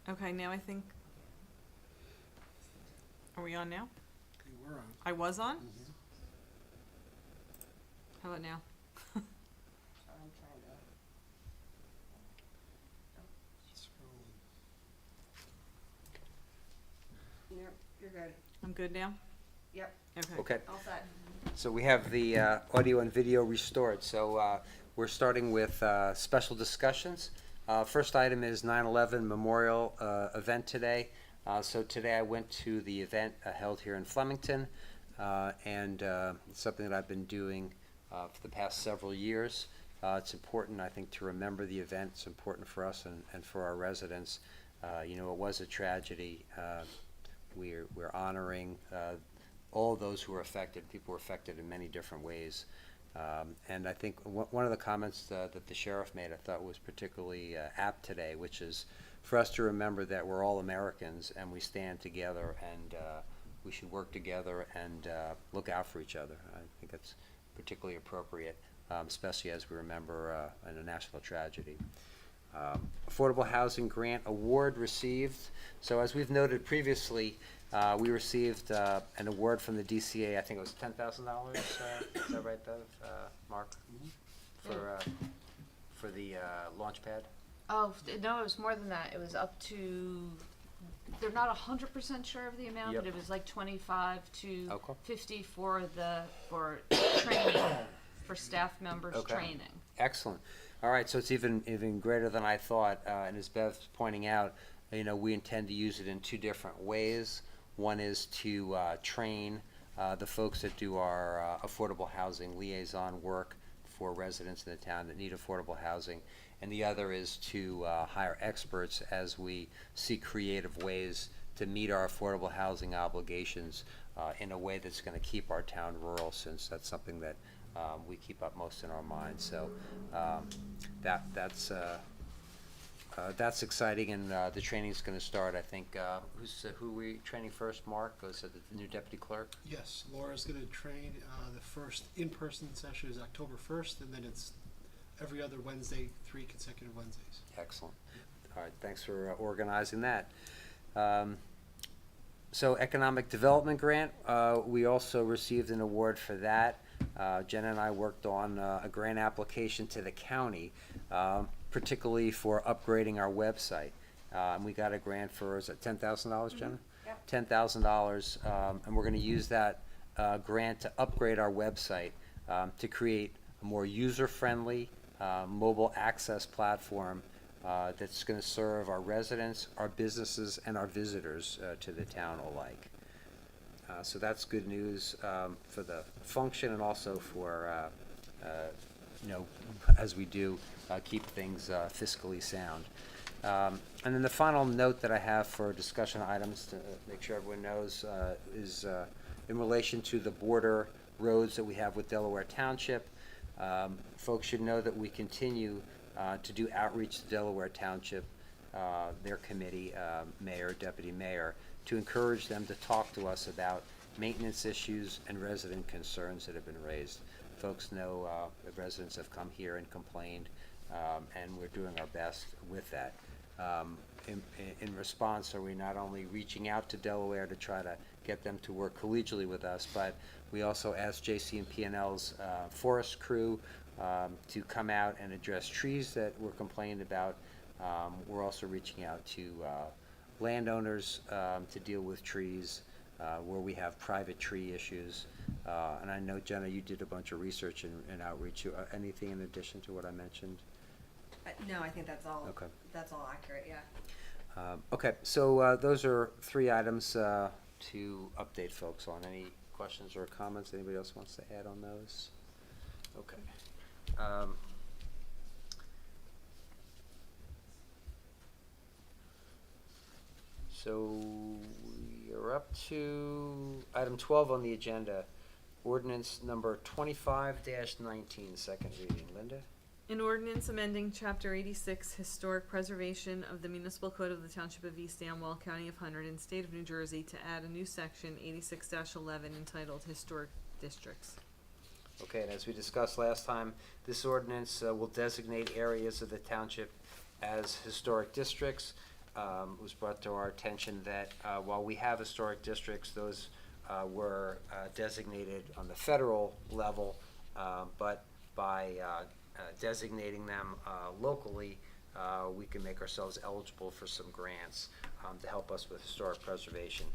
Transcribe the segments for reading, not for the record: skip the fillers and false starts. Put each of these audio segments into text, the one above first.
Okay, now I think, are we on now? Okay, we're on. I was on? Mhm. How about now? I'm trying to. Scrolling. You're good. I'm good now? Yep, Okay. Okay, all set. so we have the audio and video restored. So we're starting with special discussions. First item is 9/11 Memorial event today. So today I went to the event held here in Flemington, and it's something that I've been doing for the past several years. It's important, I think, to remember the event. It's important for us and for our residents. You know, it was a tragedy. We're honoring all those who were affected. People were affected in many different ways. And I think one of the comments that the sheriff made I thought was particularly apt today, which is for us to remember that we're all Americans and we stand together, and we should work together and look out for each other. I think that's particularly appropriate, especially as we remember a national tragedy. Affordable Housing Grant Award received. So as we've noted previously, we received an award from the DCA. I think it was $10,000. Is that right, Bev? Mark? For the launch pad? Oh, no, it was more than that. It was up to, they're not 100% sure of the amount, Yep. but it was like 25 to Okay. 50 for training, for staff members Okay. training. Excellent. All right, so it's even greater than I thought. And as Bev's pointing out, you know, we intend to use it in two different ways. One is to train the folks that do our affordable housing liaison work for residents in the town that need affordable housing. And the other is to hire experts as we seek creative ways to meet our affordable housing obligations in a way that's going to keep our town rural, since that's something that we keep up most in our minds. So that's exciting, and the training's going to start. I think who are we training first? Mark goes to the new deputy clerk. Yes, Laura's going to train. The first in-person session is October 1st, and then it's every other Wednesday, 3 consecutive Wednesdays. Excellent. All right, thanks for organizing that. So Economic Development Grant, we also received an award for that. Jenna and I worked on a grant application to the county, particularly for upgrading our website. And we got a grant for, is it $10,000, Jenna? Yep. $10,000, and we're going to use that grant to upgrade our website to create a more user-friendly mobile access platform that's going to serve our residents, our businesses, and our visitors to the town alike. So that's good news for the function, and also for, you know, as we do keep things fiscally sound. And then the final note that I have for discussion items, to make sure everyone knows, is in relation to the border roads that we have with Delaware Township. Folks should know that we continue to do outreach to Delaware Township, their committee, mayor, deputy mayor, to encourage them to talk to us about maintenance issues and resident concerns that have been raised. Folks know that residents have come here and complained, and we're doing our best with that. In response, are we not only reaching out to Delaware to try to get them to work collegially with us, but we also asked JC&P&L's forest crew to come out and address trees that were complained about. We're also reaching out to landowners to deal with trees where we have private tree issues. And I know, Jenna, you did a bunch of research and outreach. Anything in addition to what I mentioned? No, I think that's all. Okay. That's all accurate. Yeah. Okay, so those are 3 items to update folks on. Any questions or comments anybody else wants to add on those? Okay. So we are up to item 12 on the agenda, ordinance number 25-19, second reading. Linda? An ordinance amending Chapter 86, Historic Preservation of the Municipal Code of the Township of East Amwell, County of Hunterdon, State of New Jersey, to add a new section, 86-11, entitled Historic Districts. Okay, and as we discussed last time, this ordinance will designate areas of the township as historic districts. it was brought to our attention that while we have historic districts, those were designated on the federal level, but by designating them locally, we can make ourselves eligible for some grants to help us with historic preservation.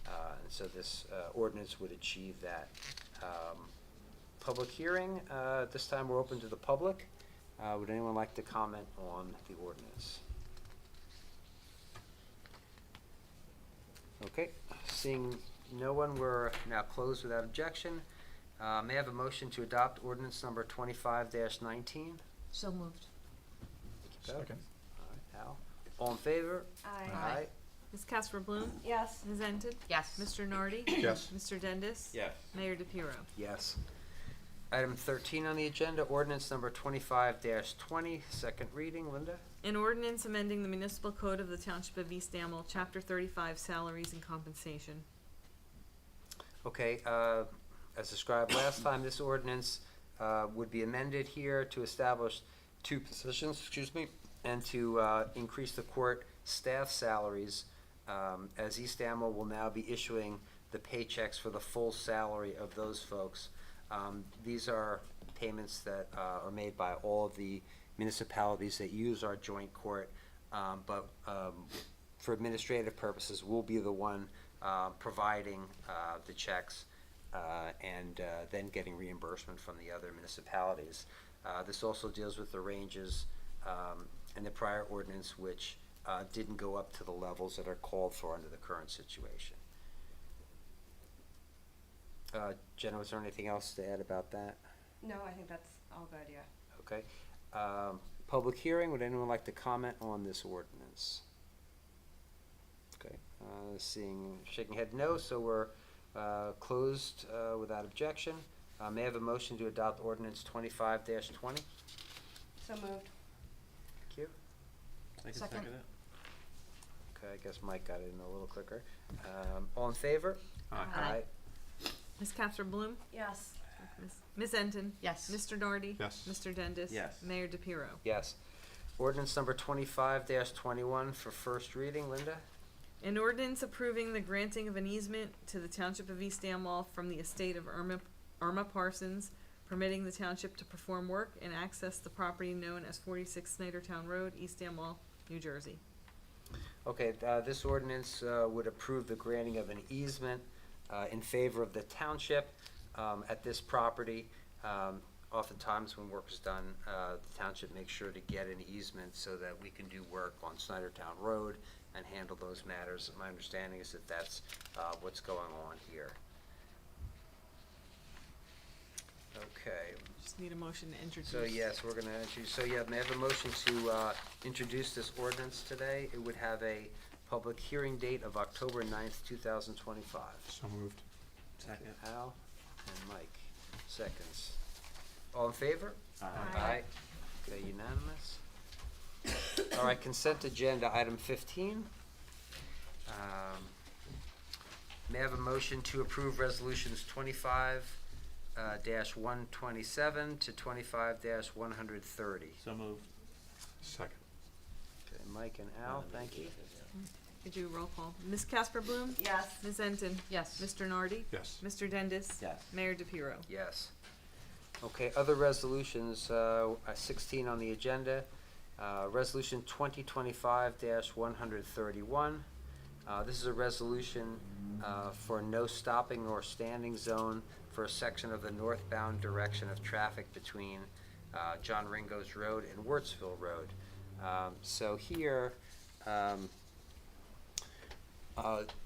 And so this ordinance would achieve that. Public hearing, this time we're open to the public. Would anyone like to comment on the ordinance? Okay, seeing no one, we're now closed without objection. May I have a motion to adopt ordinance number 25-19? So moved. Second. All right, Al. All in favor? Aye. Ms. Casper Bloom? Yes. Ms. Enton? Yes. Mr. Nardi? Yes. Mr. Dendis? Yes. Mayor DePiero? Yes. Item 13 on the agenda, ordinance number 25-20, second reading. Linda? An ordinance amending the municipal code of the Township of East Amwell, Chapter 35, Salaries and Compensation. Okay, as described last time, this ordinance would be amended here to establish two positions, and to increase the court staff salaries, as East Amwell will now be issuing the paychecks for the full salary of those folks. These are payments that are made by all of the municipalities that use our joint court, but for administrative purposes, we'll be the one providing the checks and then getting reimbursement from the other municipalities. This also deals with the ranges in the prior ordinance, which didn't go up to the levels that are called for under the current situation. Jenna, was there anything else to add about that? No, I think that's all good, yeah. Okay. Public hearing, would anyone like to comment on this ordinance? Okay, shaking head no, so we're closed without objection. May I have a motion to adopt ordinance 25-20? So moved. Thank you. I can Second. second it. Okay, I guess Mike got it in a little quicker. All in favor? Aye. Ms. Casper Bloom? Yes. Ms. Enton? Yes. Mr. Nardi? Yes. Mr. Dendis? Yes. Mayor DePiero? Yes. Ordinance number 25-21 for first reading. Linda? An ordinance approving the granting of an easement to the Township of East Amwell from the estate of Irma Parsons, permitting the township to perform work and access the property known as 46 Snydertown Road, East Amwell, New Jersey. Okay, this ordinance would approve the granting of an easement in favor of the township at this property. Oftentimes when work is done, the township makes sure to get an easement so that we can do work on Snydertown Road and handle those matters. My understanding is that that's what's going on here. Okay, Just need a motion to introduce. so yes, we're gonna introduce, so yeah, may I have a motion to introduce this ordinance today? It would have a public hearing date of October 9th, 2025. So moved. Second. Al and Mike, seconds. All in favor? Aye. Okay, unanimous. All right, consent agenda, item 15. May I have a motion to approve resolutions 25-127 to 25-130? So moved. Second. Okay, Mike and Al, thank you. Could you roll call? Ms. Casper Bloom? Yes. Ms. Enton? Yes. Mr. Nardi? Yes. Mr. Dendis? Yes. Mayor DePiero? Yes. Okay, other resolutions, 16 on the agenda. Resolution 2025-131. This is a resolution for no stopping or standing zone for a section of the northbound direction of traffic between John Ringo's Road and Wurtsville Road. So here,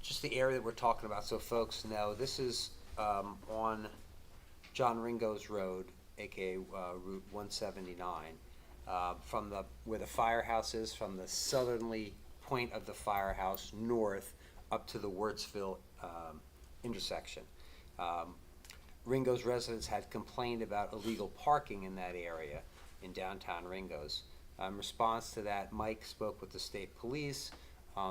just the area that we're talking about, so folks know, this is on John Ringo's Road, aka Route 179, from where the firehouse is, from the southerly point of the firehouse north up to the Wurtsville intersection. Ringo's residents had complained about illegal parking in that area in downtown Ringo's. In response to that, Mike spoke with the state police.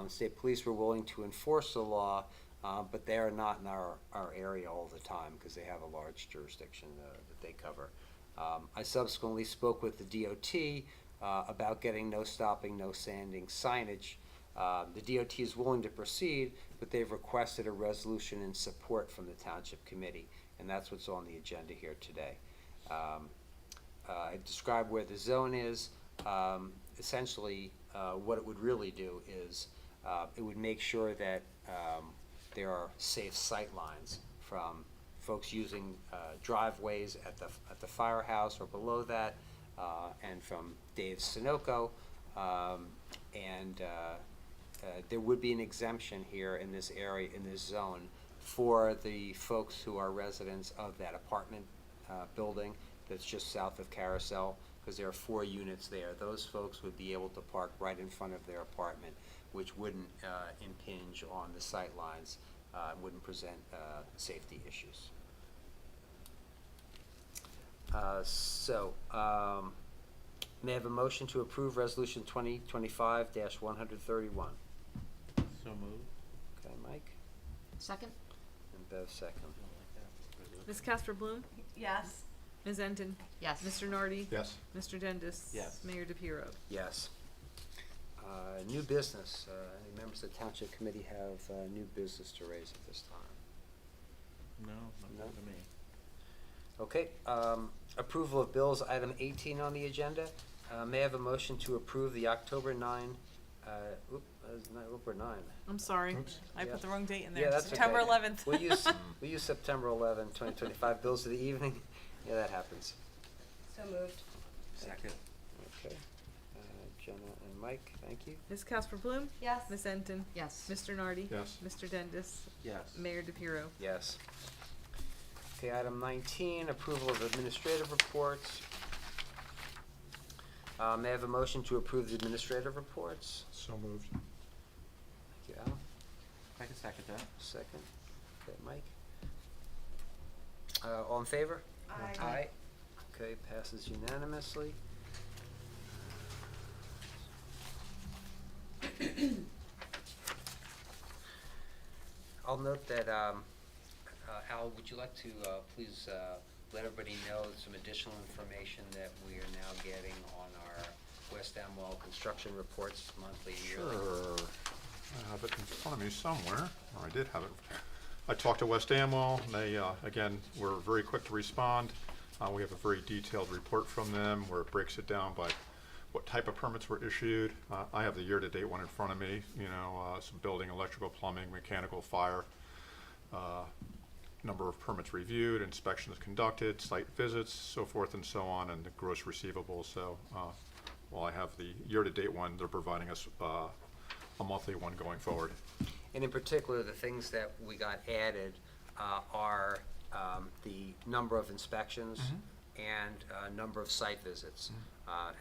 State police were willing to enforce the law, but they are not in our area all the time because they have a large jurisdiction that they cover. I subsequently spoke with the DOT about getting no stopping, no standing signage The DOT is willing to proceed, but they've requested a resolution in support from the Township Committee, and that's what's on the agenda here today. I described where the zone is. Essentially, what it would really do is it would make sure that there are safe sight lines from folks using driveways at the firehouse or below that, and from Dave's Sunoco. There would be an exemption here in this area, in this zone, for the folks who are residents of that apartment building that's just south of Carousel, because there are 4 units there. Those folks would be able to park right in front of their apartment, which wouldn't impinge on the sight lines, wouldn't present safety issues. May I have a motion to approve Resolution 2025-131? So moved. Okay, Mike? Second? And Bev, second. Ms. Casper Bloom? Yes. Ms. Enton? Yes. Mr. Nardi? Yes. Mr. Dendis? Yes. Mayor DePiero? Yes. New business. Any members of the Township Committee have new business to raise at this time? No, No? not to me. Okay, approval of bills, item 18 on the agenda. May I have a motion to approve the October 9, we're 9. I'm sorry. Oops. I Yeah. put the wrong date in Yeah, there. that's September okay. 11th. We'll use September 11, 2025 bills of the evening. Yeah, that happens. So moved. Second. Okay. Jenna and Mike, thank you. Ms. Casper Bloom? Yes. Ms. Enton? Yes. Mr. Nardi? Yes. Mr. Dendis? Yes. Mayor DePiero? Yes. Okay, item 19, approval of administrative reports. May I have a motion to approve the administrative reports? So moved. Thank you, Al. I can second that. Second. Okay, Mike. All in favor? Aye. Okay, passes unanimously. I'll note that, Al, would you like to please let everybody know some additional information that we are now getting on our West Amwell construction reports monthly, yearly? Sure. I have it in front of me somewhere, or I did have it. I talked to West Amwell, and they, again, were very quick to respond. We have a very detailed report from them where it breaks it down by what type of permits were issued. I have the year-to-date one in front of me, some building, electrical, plumbing, mechanical, fire, number of permits reviewed, inspections conducted, site visits, so forth and so on, and the gross receivables. So while I have the year-to-date one, they're providing us a monthly one going forward. And in particular, the things that we got added are the number of inspections and number of site visits.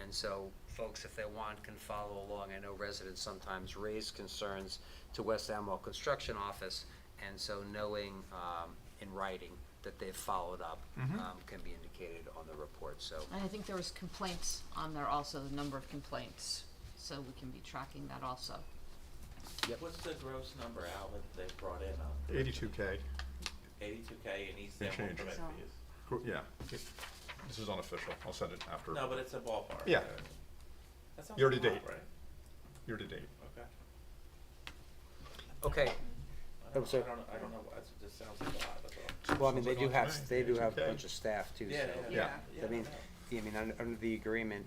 And so folks, if they want, can follow along. I know residents sometimes raise concerns to West Amwell Construction Office, and so knowing in writing that they've followed up can be indicated on the report. So And I think there was complaints on there also, the number of complaints, so we can be tracking that also. What's the gross number, Al, that they brought in on? 82K. 82K in East And Amwell change. permit So- fees? Yeah. This is unofficial. I'll send it after. No, but it's a ballpark. Yeah. That sounds Year like to a lot, date. right? Year-to-date. Okay. okay. I don't sorry. know, it just sounds like a lot, that's all. Well, I mean, Sounds they like do a lot have to me. they do have a 82K. bunch of staff too. Yeah, so. Yeah. I mean, under the agreement,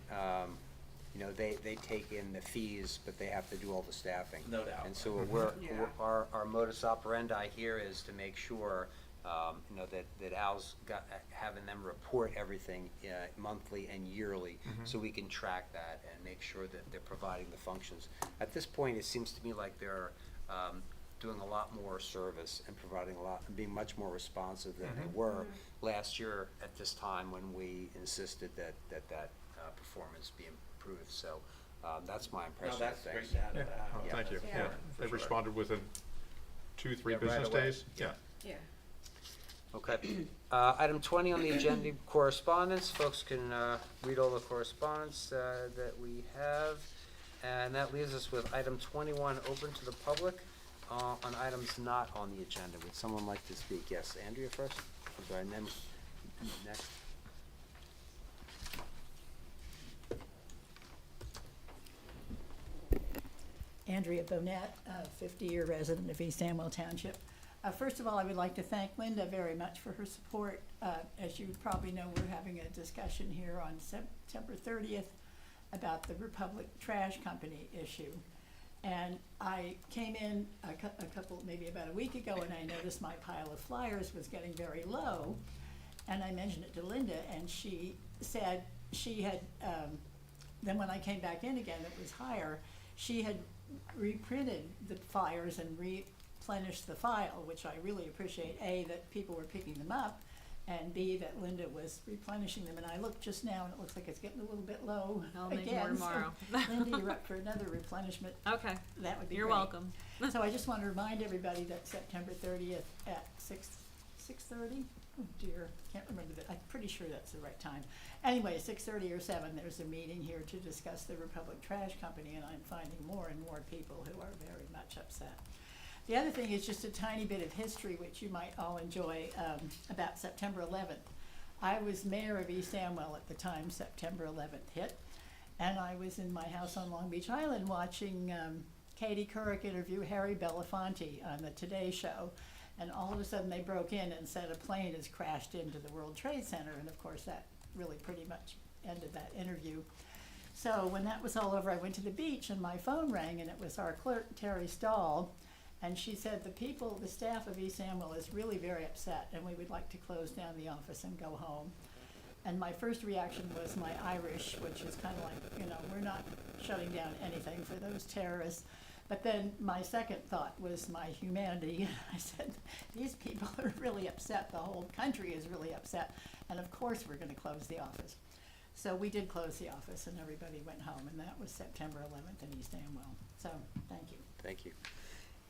they take in the fees, but they have to do all the staffing. No doubt. And so Yeah. our modus operandi here is to make sure, that Al's having them report everything monthly and yearly, so we can track that and make sure that they're providing the functions. At this point, it seems to me like they're doing a lot more service and providing a lot, and being much more responsive than they were last year at this time when we insisted that performance be improved. So that's my No, impression of that's things. great to have Yeah. that. Oh, Yeah. thank you. Yeah. Yeah. For They sure. responded within 2-3 Yeah, right business away. days. Yeah. Yeah. Okay. Item 20 on the agenda, correspondence. Folks can read all the correspondence that we have. And that leaves us with item 21, open to the public, on items not on the agenda. Would someone like to speak? Yes, Andrea first? I'm sorry, and then next. Andrea Bonette, a 50-year resident of East Amwell Township. First of all, I would like to thank Linda very much for her support. As you probably know, we're having a discussion here on September 30th about the Republic Trash Company issue. And I came in a couple, maybe about a week ago, and I noticed my pile of flyers was getting very low. And I mentioned it to Linda, and she said she had, then when I came back in again, it was higher. She had reprinted the flyers and replenished the file, which I really appreciate. A, that people were picking them up, and B, that Linda was replenishing them. And I looked just now, and it looks like it's getting a little bit low I'll again. make more tomorrow. So, Linda, you're up for another replenishment. Okay, That would be you're great. welcome. So I just want to remind everybody that September 30th at 6:30? Oh dear, can't remember that. I'm pretty sure that's the right time. Anyway, 6:30 or 7, there's a meeting here to discuss the Republic Trash Company, and I'm finding more and more people who are very much upset. The other thing is just a tiny bit of history, which you might all enjoy, about September 11th. I was mayor of East Amwell at the time September 11th hit, and I was in my house on Long Beach Island watching Katie Couric interview Harry Belafonte on the Today Show, and all of a sudden they broke in and said a plane has crashed into the World Trade Center, and of course that really pretty much ended that interview. So when that was all over, I went to the beach and my phone rang, and it was our clerk, Terry Stahl, and she said the staff of East Amwell is really very upset, and we would like to close down the office and go home. And my first reaction was my Irish, which is kind of like, we're not shutting down anything for those terrorists. But then my second thought was my humanity. I said, these people are really upset. The whole country is really upset. And of course we're going to close the office. So we did close the office, and everybody went home, and that was September 11th in East Amwell. So thank you. Thank you.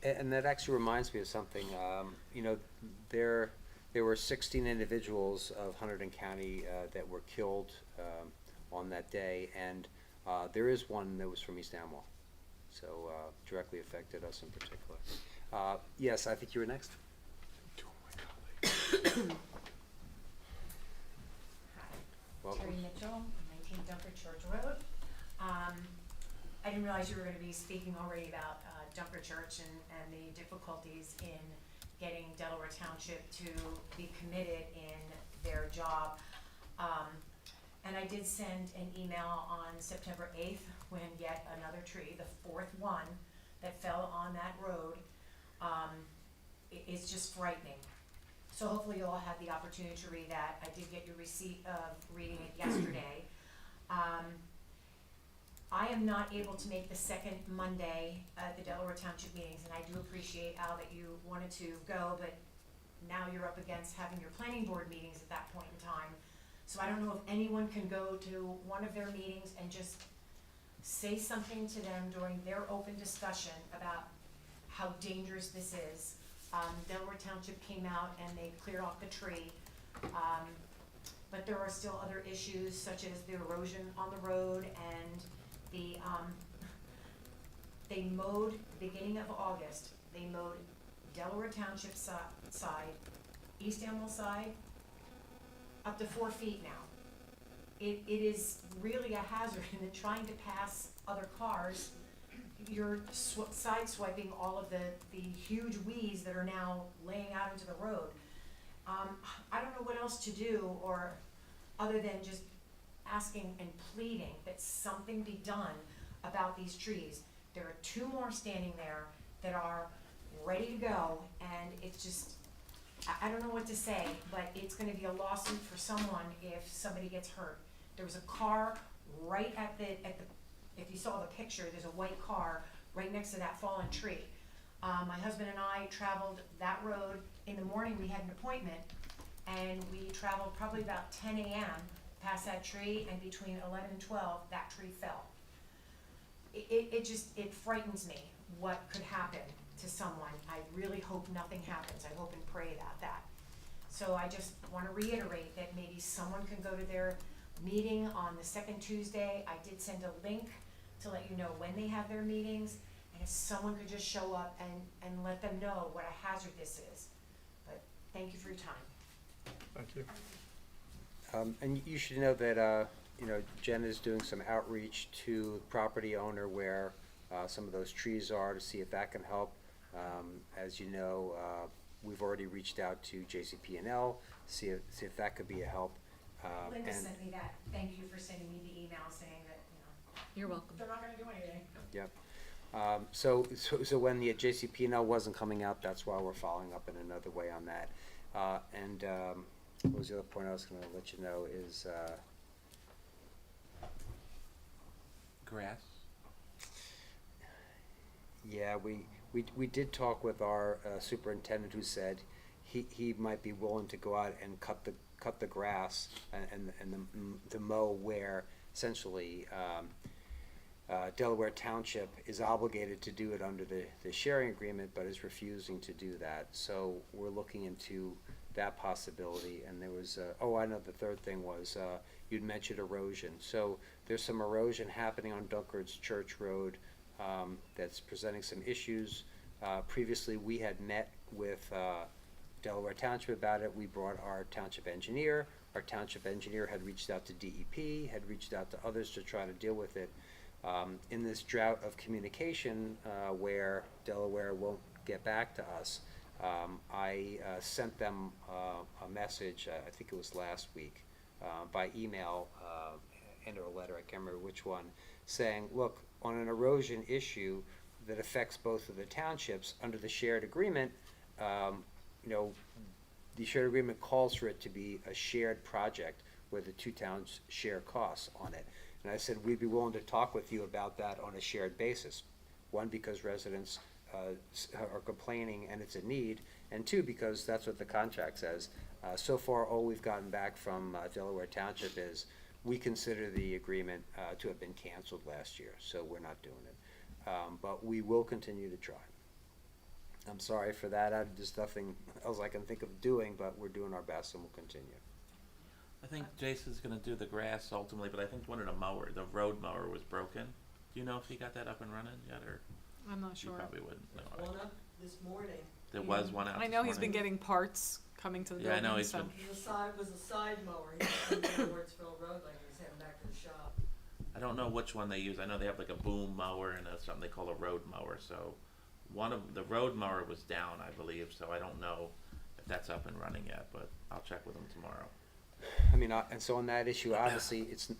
And that actually reminds me of something. There were 16 individuals of Hunterdon County that were killed on that day, and there is one that was from East Amwell, so directly affected us in particular. Yes, I think you were next. Welcome. Terry Mitchell, 19 Dunkard Church Road. I didn't realize you were going to be speaking already about Dunkard Church and the difficulties in getting Delaware Township to be committed in their job. And I did send an email on September 8th when yet another tree, the fourth one that fell on that road, is just frightening. So hopefully you'll all have the opportunity to read that. I did get your receipt of reading it yesterday. I am not able to make the second Monday at the Delaware Township meetings, and I do appreciate, Al, that you wanted to go, but now you're up against having your planning board meetings at that point in time. So I don't know if anyone can go to one of their meetings and just say something to them during their open discussion about how dangerous this is. Delaware Township came out and they cleared off the tree, but there are still other issues such as the erosion on the road, and they mowed, beginning of August, they mowed Delaware Township side, East Amwell side, up to 4 feet now. It is really a hazard, and then trying to pass other cars, you're sideswiping all of the huge weeds that are now laying out into the road. I don't know what else to do, or other than just asking and pleading that something be done about these trees. There are 2 more standing there that are ready to go, and it's just, I don't know what to say, but it's gonna be a lawsuit for someone if somebody gets hurt. There was a car right at the, if you saw the picture, there's a white car right next to that fallen tree. My husband and I traveled that road in the morning. We had an appointment, and we traveled probably about 10 a.m. past that tree, and between 11 and 12, that tree fell. It frightens me what could happen to someone. I really hope nothing happens. I hope and pray about that. So I just want to reiterate that maybe someone can go to their meeting on the second Tuesday. I did send a link to let you know when they have their meetings, and if someone could just show up and let them know what a hazard this is. But thank you for your time. Thank you. And you should know that, Jen is doing some outreach to the property owner where some of those trees are, to see if that can help. As you know, we've already reached out to JCP&L, see if that could be a help. Linda and- sent me that, thank you for sending me the email saying that, You're welcome. They're not gonna do anything. Yep. So when the JCP&L wasn't coming out, that's why we're following up in another way on that. What was the other point I was gonna let you know is, Grass? yeah, we did talk with our superintendent, who said he might be willing to go out and cut the grass and the mow where essentially Delaware Township is obligated to do it under the sharing agreement, but is refusing to do that. So we're looking into that possibility. And there was, I know the third thing was, you'd mentioned erosion. So there's some erosion happening on Dunkard's Church Road that's presenting some issues. Previously, we had met with Delaware Township about it. We brought our township engineer. Our township engineer had reached out to DEP, had reached out to others to try to deal with it. In this drought of communication, where Delaware won't get back to us, I sent them a message, I think it was last week, by email and or a letter, I can't remember which one, saying, look, on an erosion issue that affects both of the townships, under the shared agreement, the shared agreement calls for it to be a shared project where the two towns share costs on it. And I said, we'd be willing to talk with you about that on a shared basis. One, because residents are complaining and it's a need, and two, because that's what the contract says. So far, all we've gotten back from Delaware Township is, we consider the agreement to have been canceled last year, so we're not doing it. But we will continue to try. I'm sorry for that. There's nothing else I can think of doing, but we're doing our best and we'll continue. I think Jason's gonna do the grass ultimately, but I think one of the road mower was broken. Do you know if he got that up and running yet, or I'm not you sure. probably wouldn't know? One up this morning. There was one out I this know he's been morning. getting parts coming to the Yeah, I building, know he's so. been- It was a side mower. He was coming down Wardsville Road like he was heading back to the shop. I don't know which one they use. I know they have like a boom mower and something they call a road mower. So one of the road mower was down, I believe. So I don't know if that's up and running yet, but I'll check with them tomorrow. I mean, and so on that issue, obviously, it's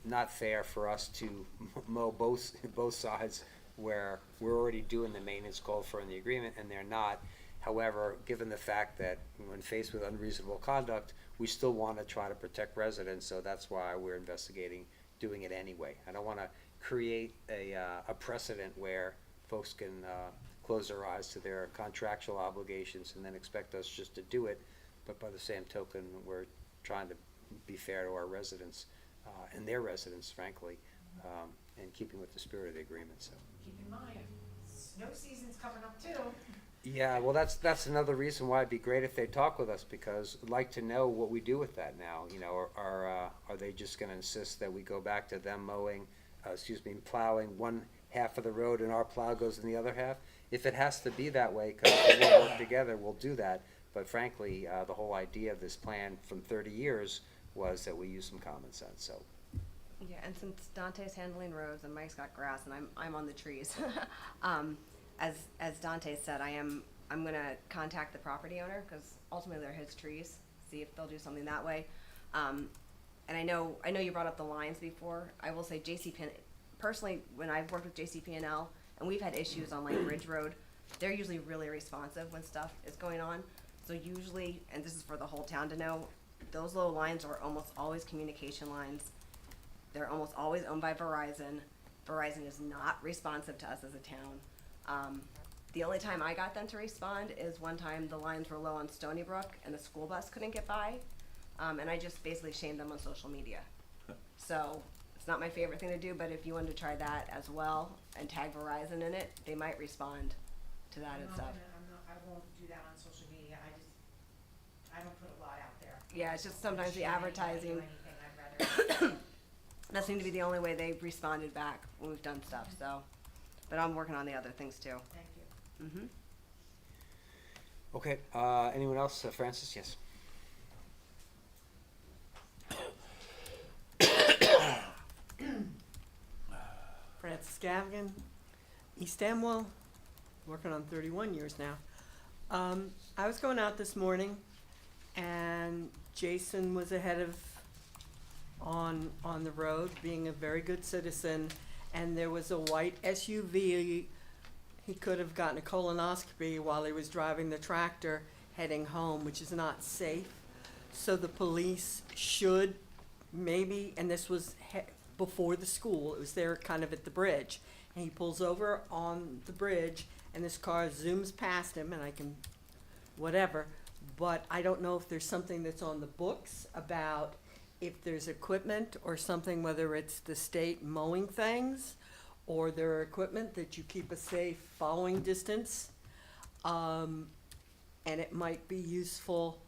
not fair for us to mow both sides where we're already doing the maintenance called for in the agreement and they're not. However, given the fact that when faced with unreasonable conduct, we still want to try to protect residents, so that's why we're investigating doing it anyway. I don't want to create a precedent where folks can close their eyes to their contractual obligations and then expect us just to do it. But by the same token, we're trying to be fair to our residents and their residents, frankly, and keeping with the spirit of the agreement. So. keep in mind, snow season's coming up too. Yeah, well, that's another reason why it'd be great if they talk with us, because I'd like to know what we do with that now. Are they just going to insist that we go back to them plowing one half of the road and our plow goes in the other half? If it has to be that way, because we'll work together, we'll do that. But frankly, the whole idea of this plan from 30 years was that we use some common sense. So. Yeah, and since Dante's handling roads and Mike's got grass and I'm on the trees, as Dante said, I'm gonna contact the property owner, because ultimately they're his trees, see if they'll do something that way. And I know you brought up the lines before. I will say personally, when I've worked with JCP&L and we've had issues on like Ridge Road, they're usually really responsive when stuff is going on. So usually, and this is for the whole town to know, those low lines are almost always communication lines. They're almost always owned by Verizon. Verizon is not responsive to us as a town. The only time I got them to respond is one time the lines were low on Stony Brook and the school bus couldn't get by. And I just basically shamed them on social media. So it's not my favorite thing to do, but if you wanted to try that as well and tag Verizon in it, they might respond to that and stuff. I won't do that on social media, I don't put a lot out there. Yeah, it's just sometimes the Share anything, advertising. do anything, I'd rather. That seemed to be the only way they've responded back when we've done stuff, so. But I'm working on the other things too. Thank you. Mm-hmm. Okay. Anyone else? Francis? Yes. Francis Gavigan. East Amwell, working on 31 years now. I was going out this morning, and Jason was ahead of on the road, being a very good citizen, and there was a white SUV. He could have gotten a colonoscopy while he was driving the tractor heading home, which is not safe. So the police should maybe, and this was before the school, it was there kind of at the bridge. And he pulls over on the bridge, and this car zooms past him, and I can, whatever. But I don't know if there's something that's on the books about if there's equipment or something, whether it's the state mowing things, or there are equipment that you keep a safe following distance. And it might be useful,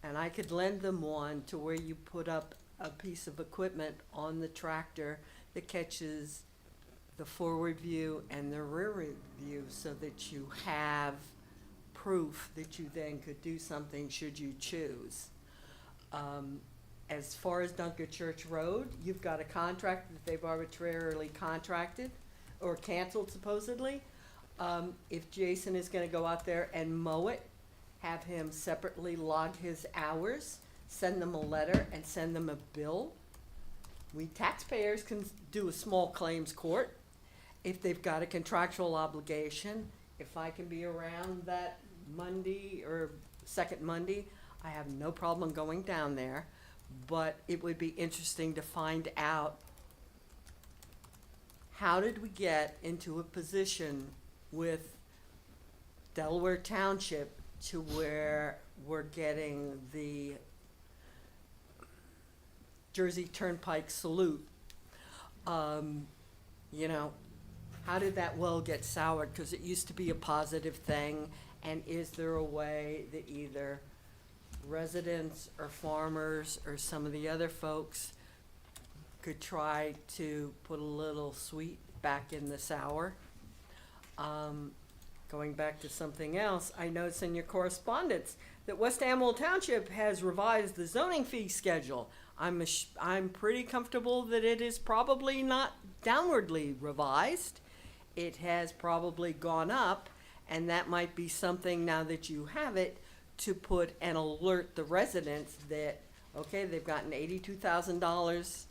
and I could lend them one to where you put up a piece of equipment on the tractor that catches the forward view and the rear view, so that you have proof that you then could do something should you choose. As far as Dunker Church Road, you've got a contract that they've arbitrarily contracted or canceled supposedly. If Jason is gonna go out there and mow it, have him separately log his hours, send them a letter and send them a bill. We taxpayers can do a small claims court if they've got a contractual obligation. If I can be around that Monday or second Monday, I have no problem going down there. But it would be interesting to find out, how did we get into a position with Delaware Township to where we're getting the Jersey Turnpike salute? You know, how did that well get soured? Because it used to be a positive thing, and is there a way that either residents or farmers or some of the other folks could try to put a little sweet back in the sour? Going back to something else, I noticed in your correspondence that West Amwell Township has revised the zoning fee schedule. I'm pretty comfortable that it is probably not downwardly revised. It has probably gone up, and that might be something, now that you have it, to put and alert the residents that, okay, they've gotten $82,000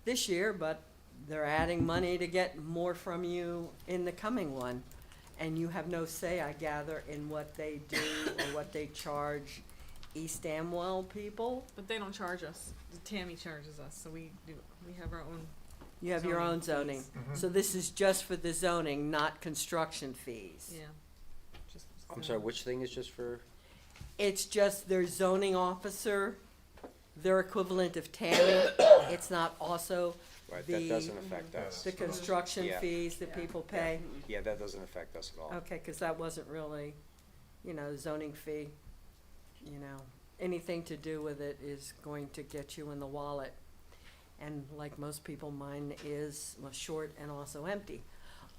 this year, but they're adding money to get more from you in the coming one. And you have no say, I gather, in what they do or what they charge East Amwell people. But they don't charge us. Tammy charges us, so we have our own. You have your own zoning. So this is just for the zoning, not construction fees. Yeah. Just I'm sorry, which thing is just for? It's just their zoning officer, their equivalent of Tammy. It's not also Right, that the, doesn't affect us. the construction Yeah. fees that people pay. Yeah, that doesn't affect us at all. Okay, 'cause that wasn't really, you know, zoning fee, you know, anything to do with it is going to get you in the wallet. And like most people, mine is short and also empty.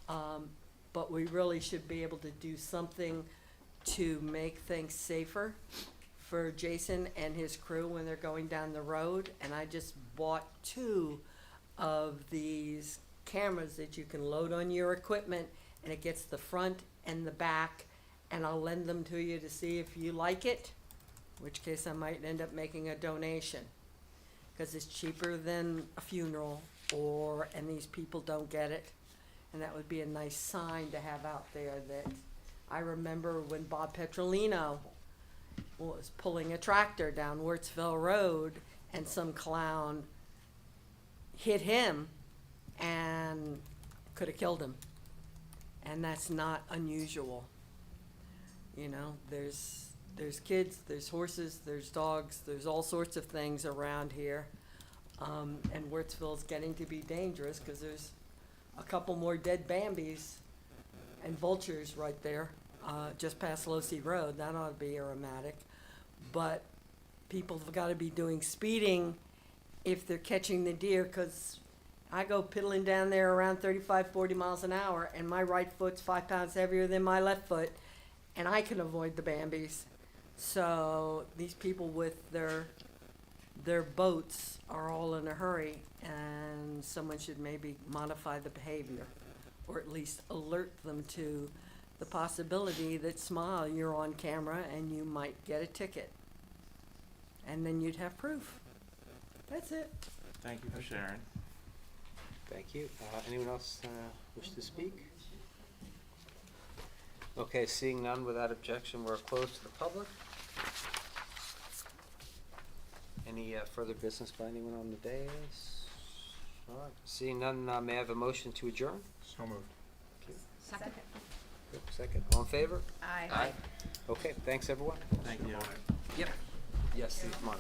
But we really should be able to do something to make things safer for Jason and his crew when they're going down the road. And I just bought 2 of these cameras that you can load on your equipment, and it gets the front and the back, and I'll lend them to you to see if you like it, in which case I might end up making a donation, because it's cheaper than a funeral, and these people don't get it. And that would be a nice sign to have out there that, I remember when Bob Petrolino was pulling a tractor down Wurtzville Road, and some clown hit him and could have killed him. And that's not unusual. You know, there's kids, there's horses, there's dogs, there's all sorts of things around here. And Wurtzville's getting to be dangerous because there's a couple more dead Bambis and vultures right there, just past Losey Road. That ought to be aromatic. But people have got to be doing speeding if they're catching the deer, because I go piddling down there around 35, 40 miles an hour, and my right foot's 5 pounds heavier than my left foot, and I can avoid the Bambis. So these people with their boats are all in a hurry, and someone should maybe modify the behavior or at least alert them to the possibility that smile, you're on camera and you might get a ticket. And then you'd have proof. That's it. Thank you for sharing. Thank you. Anyone else wish to speak? Okay, seeing none without objection, we're closed to the public. Any further business by anyone on the dais? All right, seeing none, may I have a motion to adjourn? So moved. Second. Good, second. All in favor? Aye. Okay, thanks, everyone. Thank you. Yep. Yes, Steve, come on.